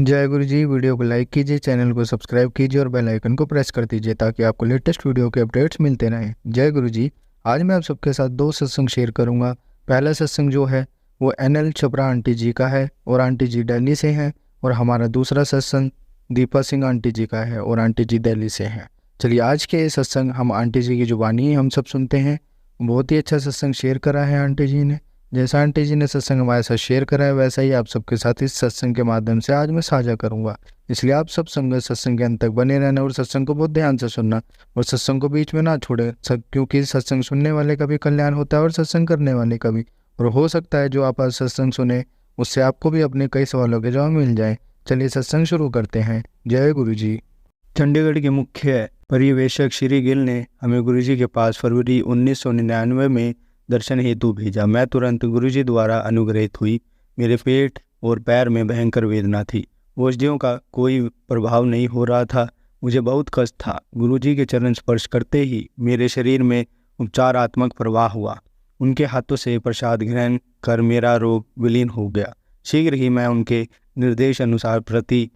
जय गुरु जी। वीडियो को लाइक कीजिए, चैनल को सब्सक्राइब कीजिए और बेल आइकन को प्रेस कर दीजिए ताकि आपको लेटेस्ट वीडियो के अपडेट्स मिलते रहें। जय गुरु जी। आज मैं आप सबके साथ दो सत्संग शेयर करूंगा। पहला सत्संग जो है वो NL छपरा आंटी जी का है और आंटी जी दिल्ली से हैं, और हमारा दूसरा सत्संग दीपा सिंह आंटी जी का है और आंटी जी दिल्ली से हैं। चलिए आज के सत्संग हम आंटी जी की जो वाणी है हम सब सुनते हैं। बहुत ही अच्छा सत्संग शेयर करा है आंटी जी ने। जैसा आंटी जी ने सत्संग हमारे साथ शेयर करा है वैसा ही आप सबके साथ इस सत्संग के माध्यम से आज मैं साझा करूंगा। इसलिए आप सब संगत सत्संग के अंत तक बने रहना और सत्संग को बहुत ध्यान से सुनना और सत्संग को बीच में ना छोड़े, क्योंकि सत्संग सुनने वाले का भी कल्याण होता है और सत्संग करने वाले का भी। और हो सकता है जो आप आज सत्संग सुने उससे आपको भी अपने कई सवालों के जवाब मिल जाए। चलिए सत्संग शुरू करते हैं। जय गुरु जी। चंडीगढ़ के मुख्य पर्यवेक्षक श्री गिल ने हमें गुरु जी के पास फरवरी 1999 में दर्शन हेतु भेजा। मैं तुरंत गुरुजी द्वारा अनुग्रहित हुई। मेरे पेट और पैर में भयंकर वेदना थी। औषधियों का कोई प्रभाव नहीं हो रहा था। मुझे बहुत कष्ट था। गुरुजी के चरण स्पर्श करते ही मेरे शरीर में उपचारात्मक प्रवाह हुआ। उनके हाथों से प्रसाद ग्रहण कर मेरा रोग विलीन हो गया। शीघ्र ही मैं उनके निर्देश अनुसार प्रति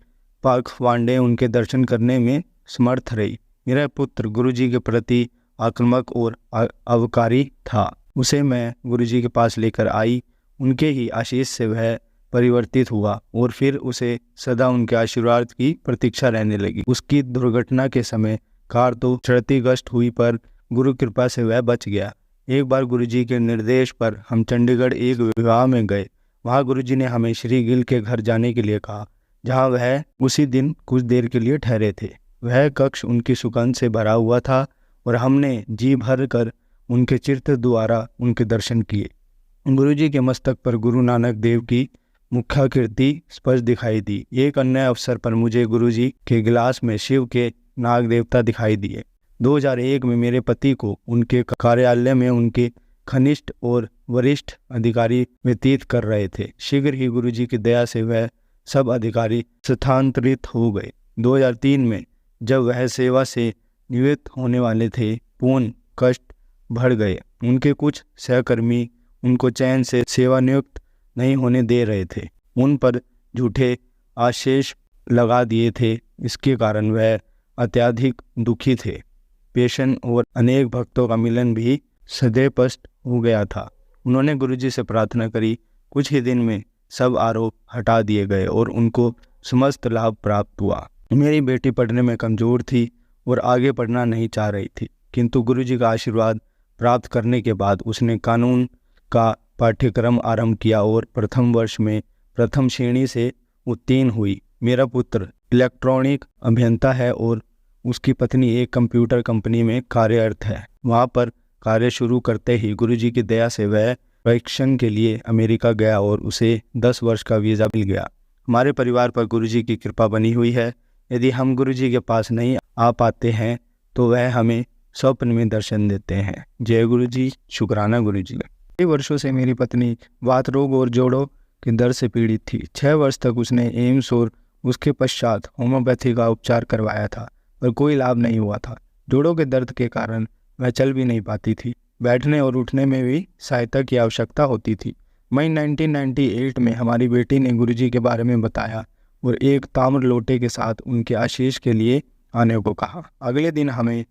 पखवाड़े उनके दर्शन करने में समर्थ रही। मेरा पुत्र गुरुजी के प्रति आक्रामक और अवकारी था। उसे मैं गुरुजी के पास लेकर आई। उनके ही आशीष से वह परिवर्तित हुआ और फिर उसे सदा उनके आशीर्वाद की प्रतीक्षा रहने लगी। उसकी दुर्घटना के समय कार तो क्षतिग्रस्त हुई पर गुरु कृपा से वह बच गया। एक बार गुरुजी के निर्देश पर हम चंडीगढ़ एक विवाह में गए। वहाँ गुरुजी ने हमें श्री गिल के घर जाने के लिए कहा, जहाँ वह उसी दिन कुछ देर के लिए ठहरे थे। वह कक्ष उनकी सुगंध से भरा हुआ था और हमने जी भर कर उनके चित्र द्वारा उनके दर्शन किए। गुरुजी के मस्तक पर गुरु नानक देव की मुखाकृति स्पष्ट दिखाई दी। एक अन्य अवसर पर मुझे गुरुजी के गिलास में शिव के नाग देवता दिखाई दिए। 2001 में मेरे पति को उनके कार्यालय में उनके घनिष्ठ और वरिष्ठ अधिकारी व्यतीत कर रहे थे। शीघ्र ही गुरुजी की दया से वह सब अधिकारी स्थानांतरित हो गए। 2003 में जब वह सेवा से निवृत्त होने वाले थे, पूर्ण कष्ट बढ़ गए। उनके कुछ सहकर्मी उनको चैन से सेवानियुक्त नहीं होने दे रहे थे। उन पर झूठे आशेष लगा दिए थे। इसके कारण वह अत्यधिक दुखी थे। पेशेंट और अनेक भक्तों का मिलन भी सदैपस्ट हो गया था। उन्होंने गुरुजी से प्रार्थना करी। कुछ ही दिन में सब आरोप हटा दिए गए और उनको समस्त लाभ प्राप्त हुआ। मेरी बेटी पढ़ने में कमज़ोर थी और आगे पढ़ना नहीं चाह रही थी, किंतु गुरुजी का आशीर्वाद प्राप्त करने के बाद उसने कानून का पाठ्यक्रम आरंभ किया और प्रथम वर्ष में प्रथम श्रेणी से उत्तीर्ण हुई। मेरा पुत्र इलेक्ट्रॉनिक अभियंता है और उसकी पत्नी एक कंप्यूटर कंपनी में कार्यरत है। वहाँ पर कार्य शुरू करते ही गुरुजी की दया से वह प्रशिक्षण के लिए अमेरिका गया और उसे 10 वर्ष का वीज़ा मिल गया। हमारे परिवार पर गुरुजी की कृपा बनी हुई है। यदि हम गुरुजी के पास नहीं आ पाते हैं तो वह हमें स्वप्न में दर्शन देते हैं। जय गुरु जी। शुक्राना गुरु जी। कई वर्षों से मेरी पत्नी वात रोग और जोड़ों के दर्द से पीड़ित थी। 6 वर्ष तक उसने एम्स और उसके पश्चात होम्योपैथी का उपचार करवाया था, पर कोई लाभ नहीं हुआ था। जोड़ों के दर्द के कारण वह चल भी नहीं पाती थी। बैठने और उठने में भी सहायता की आवश्यकता होती थी। मई 1998 में हमारी बेटी ने गुरुजी के बारे में बताया और एक ताम्र लोटे के साथ उनके आशीष के लिए आने को कहा। अगले दिन हमें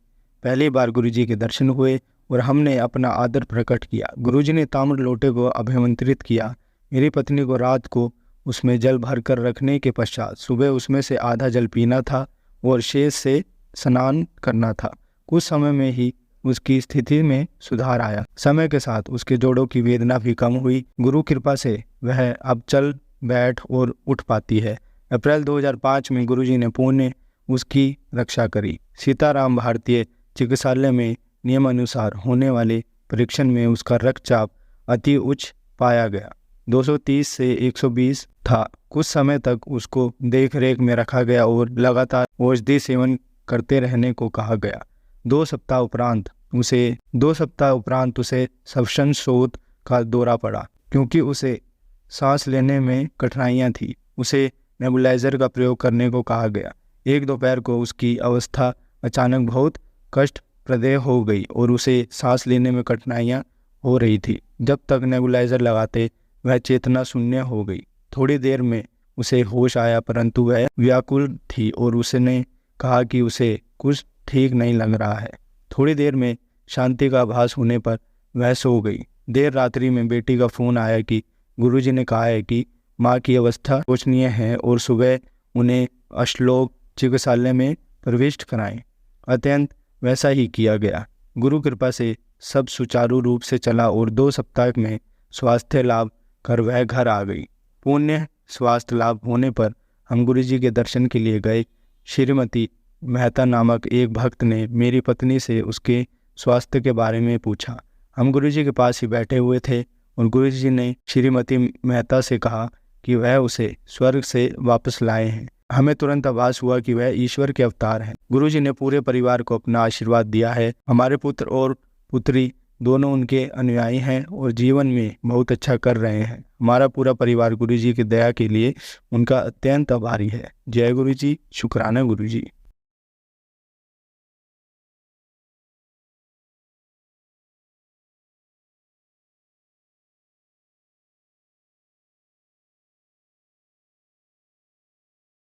पहली बार गुरुजी के दर्शन हुए और हमने अपना आदर प्रकट किया। गुरुजी ने ताम्र लोटे को अभिमंत्रित किया। मेरी पत्नी को रात को उसमें जल भर कर रखने के पश्चात सुबह उसमें से आधा जल पीना था और शेष से स्नान करना था। कुछ समय में ही उसकी स्थिति में सुधार आया। समय के साथ उसके जोड़ों की वेदना भी कम हुई। गुरु कृपा से वह अब चल बैठ और उठ पाती है। अप्रैल 2005 में गुरुजी ने पुणे उसकी रक्षा करी। सीताराम भारतीय चिकित्सालय में नियमानुसार होने वाले परीक्षण में उसका रक्तचाप अति उच्च पाया गया। 230 से 120 था। कुछ समय तक उसको देख रेख में रखा गया और लगातार औषधि सेवन करते रहने को कहा गया। 2 सप्ताह उपरांत उसे श्वसन का दौरा पड़ा, क्योंकि उसे सांस लेने में कठिनाइयाँ थी। उसे नेबुलाइजर का प्रयोग करने को कहा गया। एक दोपहर को उसकी अवस्था अचानक बहुत कष्टप्रद हो गई और उसे सांस लेने में कठिनाइयाँ हो रही थी। जब तक नेबुलाइजर लगाते वह चेतना शून्य हो गई। थोड़ी देर में उसे होश आया, परंतु वह व्याकुल थी और उसने कहा कि उसे कुछ ठीक नहीं लग रहा है। थोड़ी देर में शांति का आभास होने पर वह सो गई। देर रात्रि में बेटी का फोन आया कि गुरुजी ने कहा है कि माँ की अवस्था शोचनीय है और सुबह उन्हें अश्लोक चिकित्सालय में प्रविष्ट कराएं। अत्यंत वैसा ही किया गया। गुरु कृपा से सब सुचारू रूप से चला और 2 सप्ताह में स्वास्थ्य लाभ कर वह घर आ गई। पुण्य स्वास्थ्य लाभ होने पर हम गुरुजी के दर्शन के लिए गए। श्रीमती मेहता नामक एक भक्त ने मेरी पत्नी से उसके स्वास्थ्य के बारे में पूछा। हम गुरुजी के पास ही बैठे हुए थे और गुरुजी ने श्रीमती मेहता से कहा कि वह उसे स्वर्ग से वापस लाए हैं। हमें तुरंत आभास हुआ कि वह ईश्वर के अवतार हैं। गुरुजी ने पूरे परिवार को अपना आशीर्वाद दिया है। हमारे पुत्र और पुत्री दोनों उनके अनुयायी हैं और जीवन में बहुत अच्छा कर रहे हैं। हमारा पूरा परिवार गुरुजी की दया के लिए उनका अत्यंत आभारी है। जय गुरुजी, शुक्राना गुरुजी।